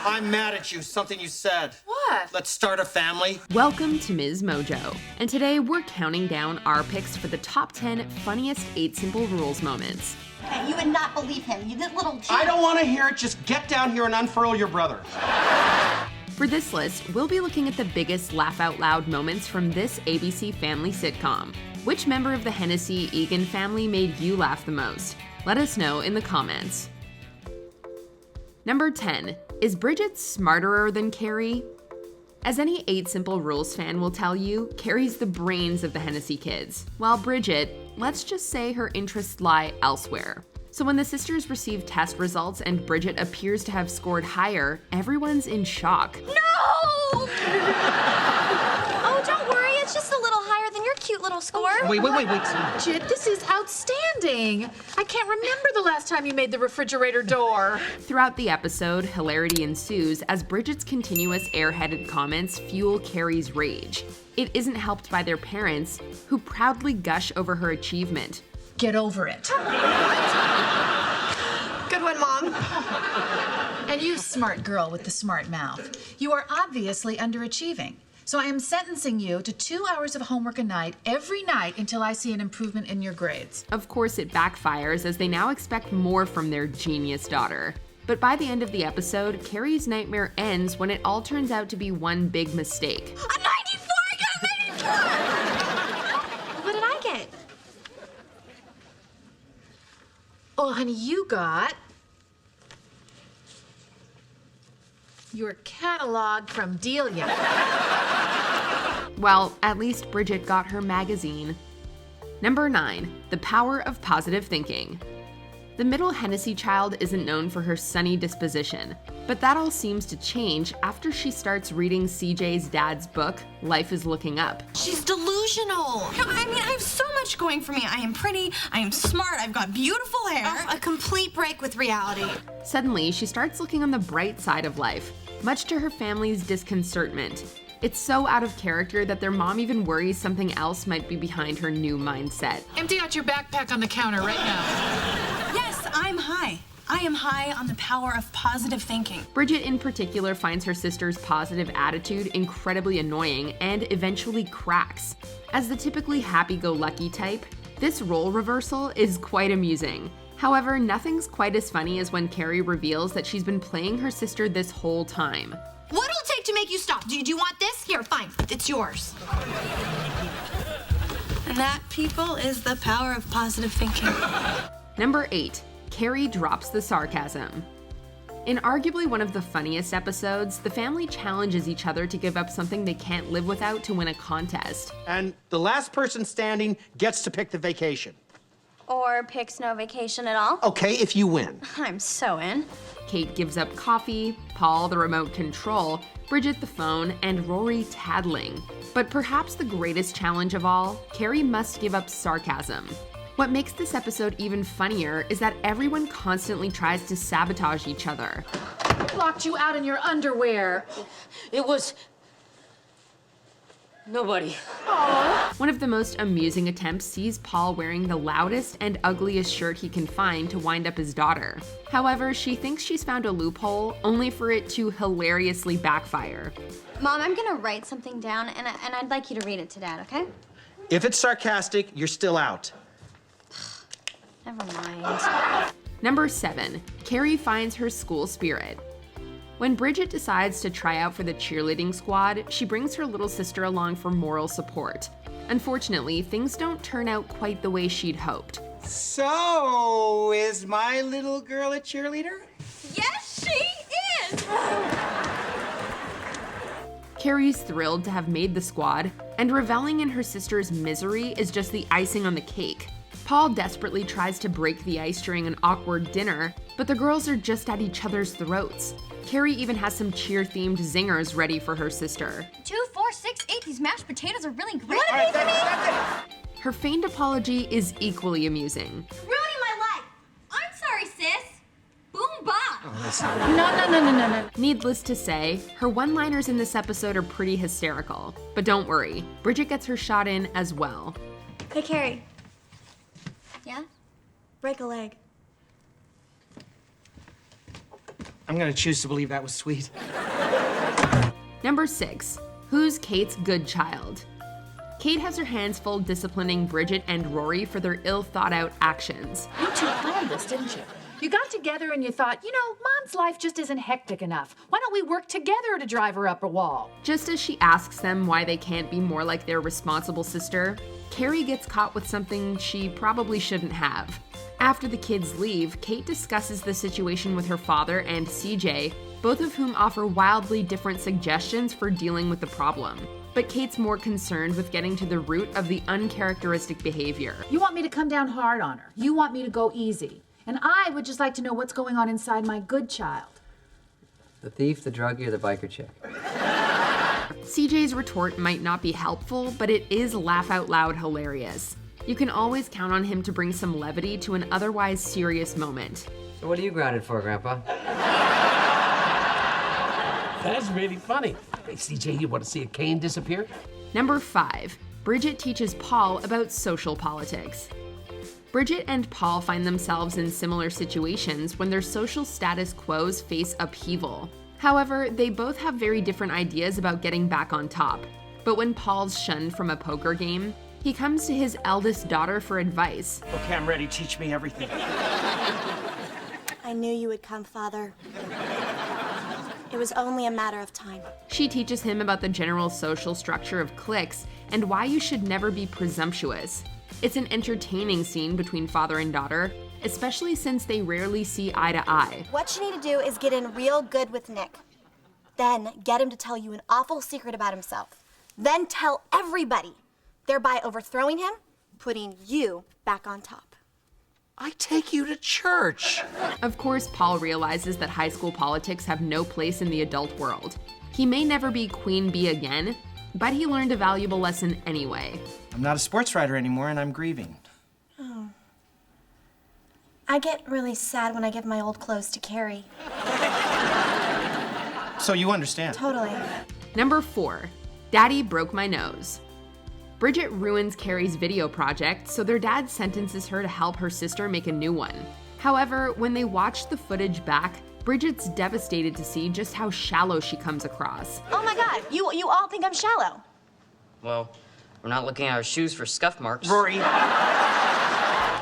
I'm mad at you, something you said. What? Let's start a family. Welcome to MsMojo, and today we're counting down our picks for the top 10 funniest 8 Simple Rules moments. Okay, you would not believe him. You did little I don't want to hear it. Just get down here and unfurl your brother. For this list, we'll be looking at the biggest laugh-out-loud moments from this ABC Family sitcom. Which member of the Hennessy-Egan family made you laugh the most? Let us know in the comments. Number 10. Is Bridget smarterer than Kerry? As any 8 Simple Rules fan will tell you, Kerry's the brains of the Hennessy kids, while Bridget, let's just say her interests lie elsewhere. So when the sisters receive test results and Bridget appears to have scored higher, everyone's in shock. No! Oh, don't worry. It's just a little higher than your cute little score. Wait. Bridget, this is outstanding. I can't remember the last time you made the refrigerator door. Throughout the episode, hilarity ensues as Bridget's continuous airheaded comments fuel Kerry's rage. It isn't helped by their parents, who proudly gush over her achievement. Get over it. Good one, Mom. And you, smart girl with the smart mouth, you are obviously underachieving. So I am sentencing you to 2 hours of homework a night, every night, until I see an improvement in your grades. Of course, it backfires as they now expect more from their genius daughter. But by the end of the episode, Kerry's nightmare ends when it all turns out to be one big mistake. A 94! I got a 94! What did I get? Oh, honey, you got your catalog from Delia. Well, at least Bridget got her magazine. Number 9. The power of positive thinking. The middle Hennessy child isn't known for her sunny disposition, but that all seems to change after she starts reading CJ's dad's book, Life is Looking Up. She's delusional. No, I mean, I have so much going for me. I am pretty, I am smart, I've got beautiful hair. A complete break with reality. Suddenly, she starts looking on the bright side of life, much to her family's disconcertment. It's so out of character that their mom even worries something else might be behind her new mindset. Empty out your backpack on the counter right now. Yes, I'm high. I am high on the power of positive thinking. Bridget in particular finds her sister's positive attitude incredibly annoying and eventually cracks. As the typically happy-go-lucky type, this role reversal is quite amusing. However, nothing's quite as funny as when Kerry reveals that she's been playing her sister this whole time. What'll it take to make you stop? Do you want this? Here, fine. It's yours. And that, people, is the power of positive thinking. Number 8. Kerry drops the sarcasm. In arguably one of the funniest episodes, the family challenges each other to give up something they can't live without to win a contest. And the last person standing gets to pick the vacation. Or picks no vacation at all. Okay, if you win. I'm so in. Kate gives up coffee, Paul the remote control, Bridget the phone, and Rory tattling. But perhaps the greatest challenge of all, Kerry must give up sarcasm. What makes this episode even funnier is that everyone constantly tries to sabotage each other. Who locked you out in your underwear? It was nobody. One of the most amusing attempts sees Paul wearing the loudest and ugliest shirt he can find to wind up his daughter. However, she thinks she's found a loophole, only for it to hilariously backfire. Mom, I'm gonna write something down, and I'd like you to read it to Dad, okay? If it's sarcastic, you're still out. Never mind. Number 7. Kerry finds her school spirit. When Bridget decides to try out for the cheerleading squad, she brings her little sister along for moral support. Unfortunately, things don't turn out quite the way she'd hoped. So, is my little girl a cheerleader? Yes, she is! Kerry's thrilled to have made the squad, and reveling in her sister's misery is just the icing on the cake. Paul desperately tries to break the ice during an awkward dinner, but the girls are just at each other's throats. Kerry even has some cheer-themed zingers ready for her sister. 2, 4, 6, 8. These mashed potatoes are really great. All right, that's it. Her feigned apology is equally amusing. Ruining my life. I'm sorry, sis. Boom bop. No. Needless to say, her one-liners in this episode are pretty hysterical. But don't worry, Bridget gets her shot in as well. Hey, Kerry. Yeah? Break a leg. I'm gonna choose to believe that was sweet. Number 6. Who's Kate's good child? Kate has her hands full disciplining Bridget and Rory for their ill-thought-out actions. You two planned this, didn't you? You got together and you thought, Mom's life just isn't hectic enough. Why don't we work together to drive her up a wall? Just as she asks them why they can't be more like their responsible sister, Kerry gets caught with something she probably shouldn't have. After the kids leave, Kate discusses the situation with her father and CJ, both of whom offer wildly different suggestions for dealing with the problem. But Kate's more concerned with getting to the root of the uncharacteristic behavior. You want me to come down hard on her. You want me to go easy. And I would just like to know what's going on inside my good child. The thief, the druggie, or the biker chick? CJ's retort might not be helpful, but it is laugh-out-loud hilarious. You can always count on him to bring some levity to an otherwise serious moment. So what are you grounded for, Grandpa? That's really funny. Hey, CJ, you want to see a cane disappear? Number 5. Bridget teaches Paul about social politics. Bridget and Paul find themselves in similar situations when their social status quos face upheaval. However, they both have very different ideas about getting back on top. But when Paul's shunned from a poker game, he comes to his eldest daughter for advice. Okay, I'm ready. Teach me everything. I knew you would come, Father. It was only a matter of time. She teaches him about the general social structure of cliques and why you should never be presumptuous. It's an entertaining scene between father and daughter, especially since they rarely see eye to eye. What you need to do is get in real good with Nick. Then get him to tell you an awful secret about himself. Then tell everybody, thereby overthrowing him, putting you back on top. I take you to church. Of course, Paul realizes that high school politics have no place in the adult world. He may never be Queen Bee again, but he learned a valuable lesson anyway. I'm not a sports writer anymore, and I'm grieving. Oh. I get really sad when I give my old clothes to Kerry. So you understand. Totally. Number 4. Daddy broke my nose. Bridget ruins Kerry's video project, so their dad sentences her to help her sister make a new one. However, when they watch the footage back, Bridget's devastated to see just how shallow she comes across. Oh my God, you all think I'm shallow. Well, we're not looking at our shoes for scuff marks. Rory.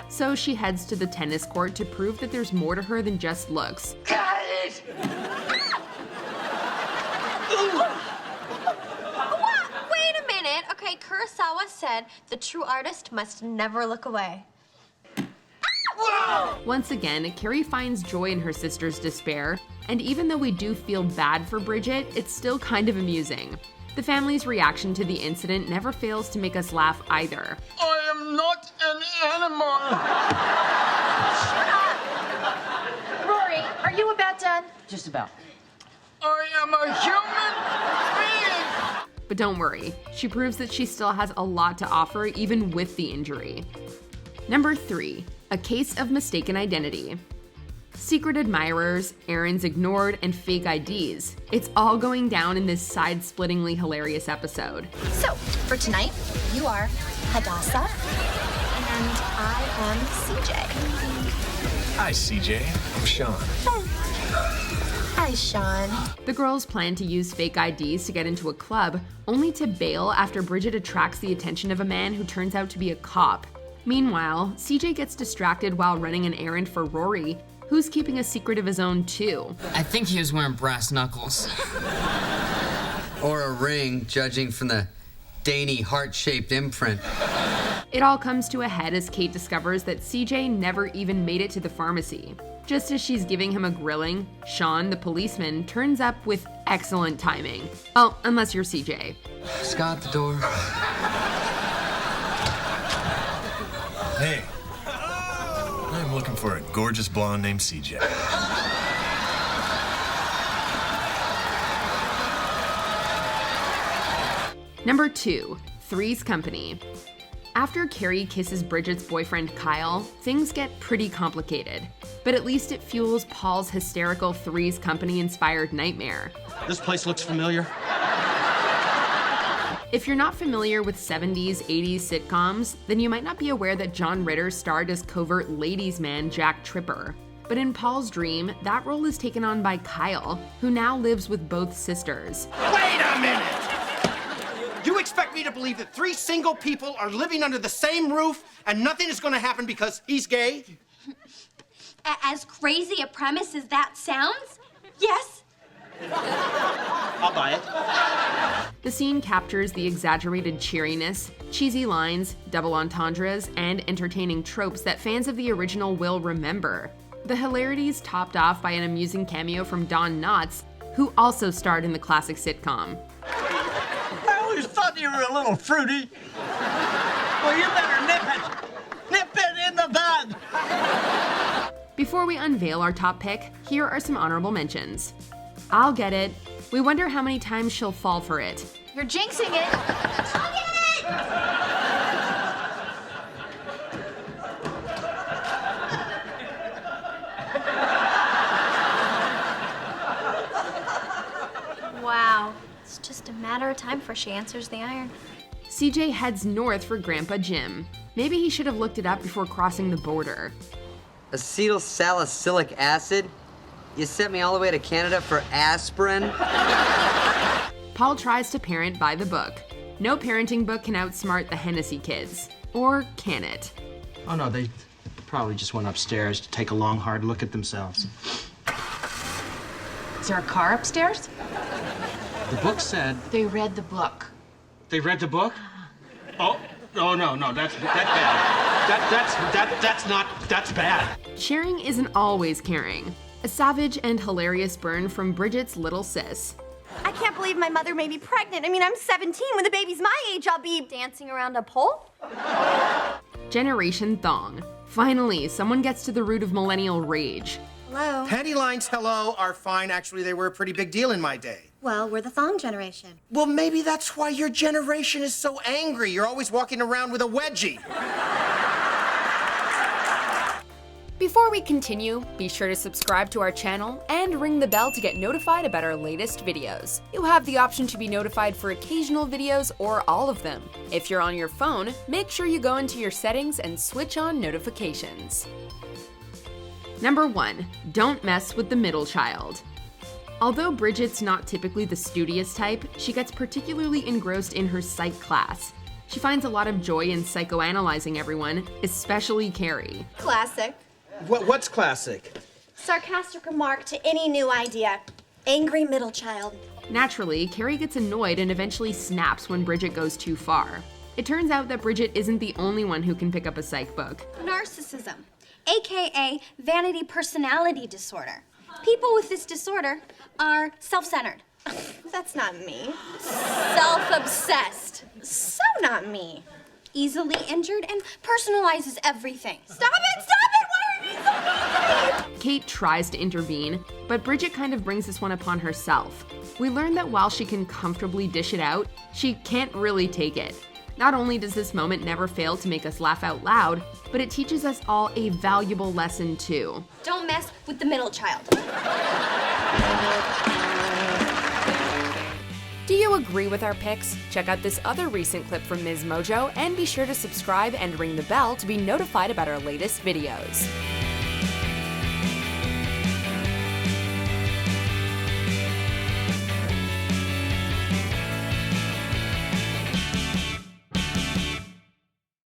So she heads to the tennis court to prove that there's more to her than just looks. Wait a minute. Okay, Kurosawa said the true artist must never look away. Once again, Kerry finds joy in her sister's despair, and even though we do feel bad for Bridget, it's still kind of amusing. The family's reaction to the incident never fails to make us laugh either. I am not an animal. Rory, are you about done? Just about. I am a human being. But don't worry, she proves that she still has a lot to offer even with the injury. Number 3. A case of mistaken identity. Secret admirers, errands ignored, and fake IDs. It's all going down in this side-splittingly hilarious episode. So, for tonight, you are Hadassah, and I am CJ. Hi, CJ. I'm Sean. Hi, Sean. The girls plan to use fake IDs to get into a club, only to bail after Bridget attracts the attention of a man who turns out to be a cop. Meanwhile, CJ gets distracted while running an errand for Rory, who's keeping a secret of his own too. I think he was wearing brass knuckles. Or a ring, judging from the dainty heart-shaped imprint. It all comes to a head as Kate discovers that CJ never even made it to the pharmacy. Just as she's giving him a grilling, Sean, the policeman, turns up with excellent timing. Oh, unless you're CJ. Scott, the door. Hey. I'm looking for a gorgeous blonde named CJ. Number 2. Three's Company. After Kerry kisses Bridget's boyfriend Kyle, things get pretty complicated. But at least it fuels Paul's hysterical Three's Company-inspired nightmare. This place looks familiar. If you're not familiar with 70s, 80s sitcoms, then you might not be aware that John Ritter starred as covert ladies' man Jack Tripper. But in Paul's dream, that role is taken on by Kyle, who now lives with both sisters. Wait a minute! You expect me to believe that 3 single people are living under the same roof and nothing is going to happen because he's gay? As crazy a premise as that sounds, yes. I'll buy it. The scene captures the exaggerated cheeriness, cheesy lines, double entendres, and entertaining tropes that fans of the original will remember. The hilarity's topped off by an amusing cameo from Don Knotts, who also starred in the classic sitcom. I always thought you were a little fruity. Well, you better nip it. Nip it in the bud. Before we unveil our top pick, here are some honorable mentions. I'll Get It. We wonder how many times she'll fall for it. You're jinxing it. Wow. It's just a matter of time before she answers the iron. CJ heads north for Grandpa Jim. Maybe he should have looked it up before crossing the border. Acetylsalicylic acid? You sent me all the way to Canada for aspirin? Paul tries to parent by the book. No parenting book can outsmart the Hennessy kids. Or can it? Oh, no, they probably just went upstairs to take a long, hard look at themselves. Is there a car upstairs? The book said... They read the book. They read the book? Oh, no, that's bad. That's bad. Sharing isn't always caring. A savage and hilarious burn from Bridget's little sis. I can't believe my mother made me pregnant. I mean, I'm 17. When the baby's my age, I'll be dancing around a pole. Generation Thong. Finally, someone gets to the root of millennial rage. Hello. Panty lines, hello, are fine. Actually, they were a pretty big deal in my day. Well, we're the thong generation. Well, maybe that's why your generation is so angry. You're always walking around with a wedgie. Before we continue, be sure to subscribe to our channel and ring the bell to get notified about our latest videos. You have the option to be notified for occasional videos or all of them. If you're on your phone, make sure you go into your settings and switch on notifications. Number 1, don't mess with the middle child. Although Bridget's not typically the studious type, she gets particularly engrossed in her psych class. She finds a lot of joy in psychoanalyzing everyone, especially Kerry. Classic. What's classic? Sarcastic remark to any new idea. Angry middle child. Naturally, Kerry gets annoyed and eventually snaps when Bridget goes too far. It turns out that Bridget isn't the only one who can pick up a psych book. Narcissism, aka vanity personality disorder. People with this disorder are self-centered. That's not me. Self-obsessed. So not me. Easily injured and personalizes everything. Stop it! Why are you so mean? Kate tries to intervene, but Bridget kind of brings this one upon herself. We learn that while she can comfortably dish it out, she can't really take it. Not only does this moment never fail to make us laugh out loud, but it teaches us all a valuable lesson too. Don't mess with the middle child. Do you agree with our picks? Check out this other recent clip from MsMojo and be sure to subscribe and ring the bell to be notified about our latest videos.